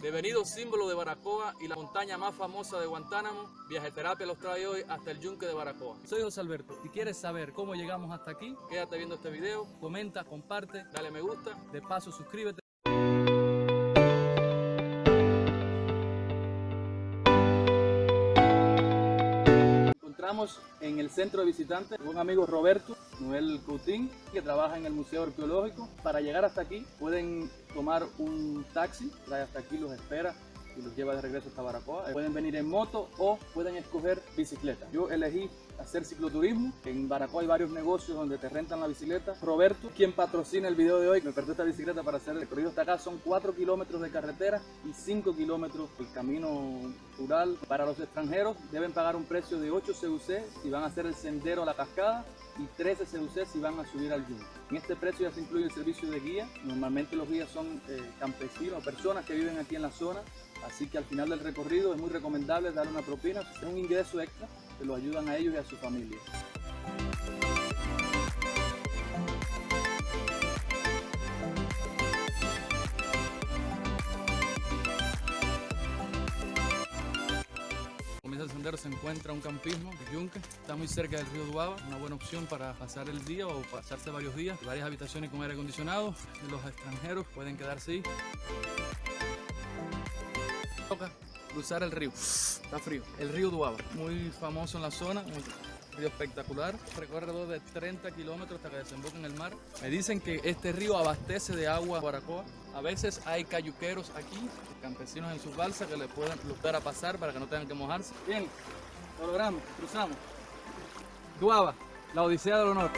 Devenido símbolo de Baracoa y la montaña más famosa de Guantánamo, Viajeterapia los trae hoy hasta el Yunque de Baracoa. Soy José Alberto. Si quieres saber cómo llegamos hasta aquí, quédate viendo este video, comenta, comparte, dale me gusta, de paso suscríbete. Encontramos en el centro de visitantes un amigo Roberto Noel Coutín, que trabaja en el Museo Arqueológico. Para llegar hasta aquí pueden tomar un taxi, trae hasta aquí, los espera y los lleva de regreso hasta Baracoa. Pueden venir en moto o pueden escoger bicicleta. Yo elegí hacer cicloturismo. En Baracoa hay varios negocios donde te rentan la bicicleta. Roberto, quien patrocina el video de hoy, me prestó esta bicicleta para hacer el recorrido hasta acá. Son 4 kilómetros de carretera y 5 kilómetros el camino rural. Para los extranjeros deben pagar un precio de 8 CUC si van a hacer el sendero a la cascada y 13 CUC si van a subir al yunque. En este precio ya se incluye el servicio de guía. Normalmente los guías son campesinos, personas que viven aquí en la zona, así que al final del recorrido es muy recomendable darle una propina. Es un ingreso extra que lo ayudan a ellos y a su familia. Comienza el sendero, se encuentra un campismo, el Yunque, está muy cerca del río Duaba, una buena opción para pasar el día o pasarse varios días. Varias habitaciones con aire acondicionado, los extranjeros pueden quedarse ahí. Toca cruzar el río, está frío, el río Duaba, muy famoso en la zona, un río espectacular, recorre alrededor de 30 kilómetros hasta que desemboca en el mar. Me dicen que este río abastece de agua a Baracoa. A veces hay cayuqueros aquí, campesinos en sus balsas que le pueden lugar a pasar para que no tengan que mojarse. Bien, lo logramos, cruzamos. Duaba, la Odisea del Honor.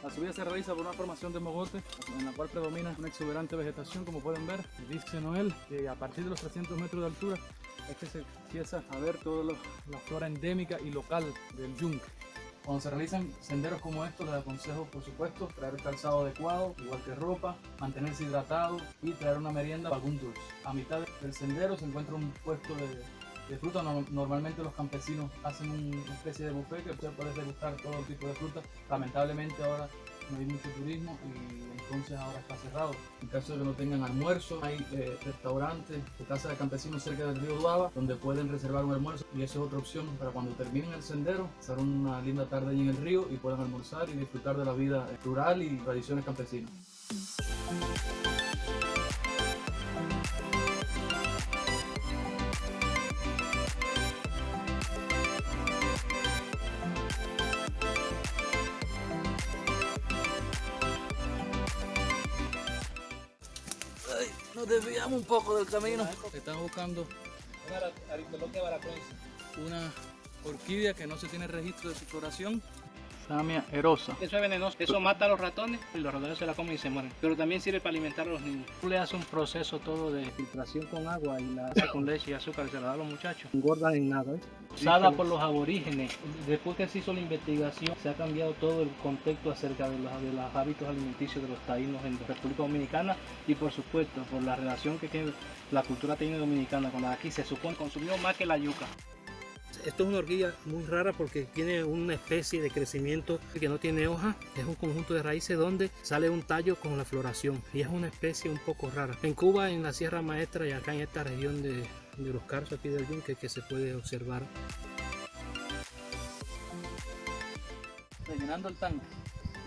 La subida se realiza por una formación de mogote en la cual predomina una exuberante vegetación, como pueden ver. Dice Noel que a partir de los 300 metros de altura es que se empieza a ver toda la flora endémica y local del yunque. Cuando se realizan senderos como estos, les aconsejo, por supuesto, traer el calzado adecuado, igual que ropa, mantenerse hidratado y traer una merienda o algún dulce. A mitad del sendero se encuentra un puesto de fruta. Normalmente los campesinos hacen una especie de buffet que usted puede degustar todo tipo de fruta. Lamentablemente ahora no hay mucho turismo y entonces ahora está cerrado. En caso de que no tengan almuerzo, hay restaurantes o casas de campesinos cerca del río Duaba donde pueden reservar un almuerzo, y eso es otra opción para cuando terminen el sendero, pasar una linda tarde allí en el río y puedan almorzar y disfrutar de la vida rural y tradiciones campesinas. Nos desviamos un poco del camino. Estamos buscando una orquídea que no se tiene registro de su floración. Samia erosa. Eso es venenoso, eso mata a los ratones y los ratones se la comen y se mueren. Pero también sirve para alimentar a los niños. Tú le haces un proceso todo de filtración con agua y la haces con leche y azúcar y se la da a los muchachos. No engordan en nada. Usada por los aborígenes. Después que se hizo la investigación, se ha cambiado todo el contexto acerca de los hábitos alimenticios de los taínos en la República Dominicana, y por supuesto por la relación que tiene la cultura taína dominicana con la de aquí. Se supone que consumió más que la yuca. Esto es una orquídea muy rara porque tiene una especie de crecimiento que no tiene hoja, es un conjunto de raíces donde sale un tallo con la floración, y es una especie un poco rara. En Cuba, en la Sierra Maestra y acá en esta región de los Carzos aquí del Yunque, que se puede observar. Rellenando el tanque,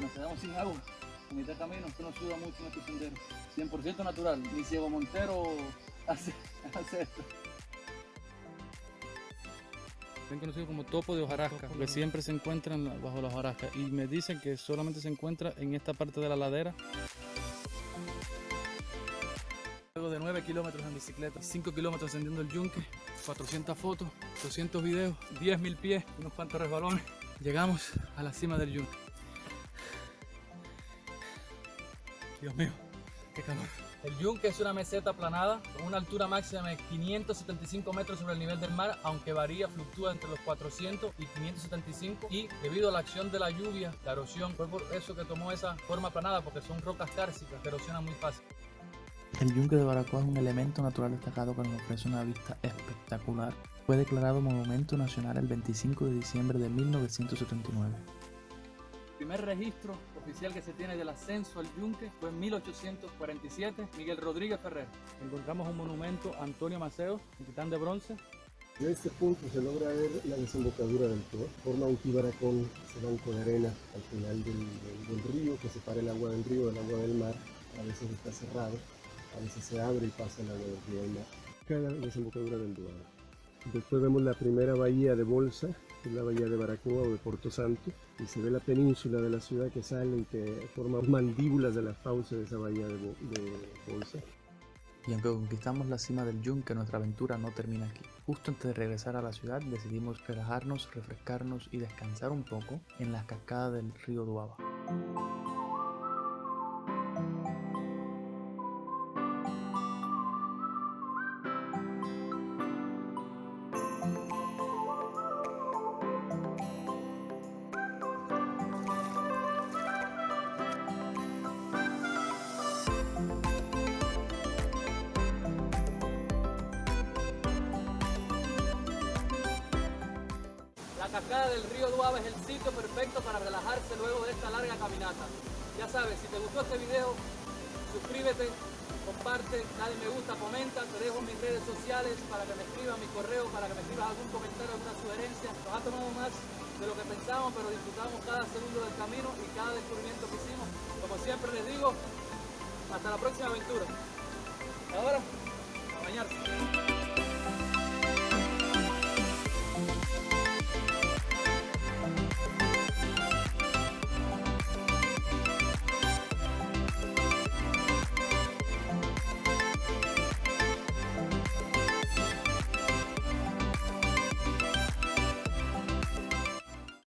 nos quedamos sin agua. A mitad de camino, usted no suda mucho en este sendero. 100% natural, ni Ciego Montero hace esto. Ven conocido como topo de hojarasca, porque siempre se encuentran bajo la hojarasca, y me dicen que solamente se encuentra en esta parte de la ladera. Luego de 9 kilómetros en bicicleta, 5 kilómetros ascendiendo el yunque, 400 fotos, 200 videos, 10.000 pies, unos cuantos resbalones, llegamos a la cima del yunque. Dios mío, qué calor. El yunque es una meseta aplanada con una altura máxima de 575 metros sobre el nivel del mar, aunque varía, fluctúa entre los 400 y 575, y debido a la acción de la lluvia, la erosión, fue por eso que tomó esa forma aplanada, porque son rocas kársticas que erosionan muy fácil. El yunque de Baracoa es un elemento natural destacado que nos ofrece una vista espectacular. Fue declarado Monumento Nacional el 25 de diciembre de 1979. El primer registro oficial que se tiene del ascenso al Yunque fue en 1847, Miguel Rodríguez Ferrer. Encontramos un monumento a Antonio Maceo, un titán de bronce. En este punto se logra ver la desembocadura del Toa. Forma un tibaracón, ese banco de arena al final del río que separa el agua del río del agua del mar. A veces está cerrado, a veces se abre y pasa el agua del río al mar. Cada desembocadura del Duero. Después vemos la primera bahía de Bolsa, que es la bahía de Baracoa o de Porto Santo, y se ve la península de la ciudad que sale y que forma mandíbulas de las fauces de esa bahía de Bolsa. Y aunque conquistamos la cima del Yunque, nuestra aventura no termina aquí. Justo antes de regresar a la ciudad decidimos relajarnos, refrescarnos y descansar un poco en las cascadas del río Duaba. La cascada del río Duaba es el sitio perfecto para relajarse luego de esta larga caminata. Ya sabes, si te gustó este video, suscríbete, comparte, dale me gusta, comenta, te dejo mis redes sociales para que me escribas mi correo, para que me escribas algún comentario, alguna sugerencia. Nos ha tomado más de lo que pensábamos, pero disfrutamos cada segundo del camino y cada descubrimiento que hicimos. Como siempre les digo, hasta la próxima aventura. Ahora, a bañarse.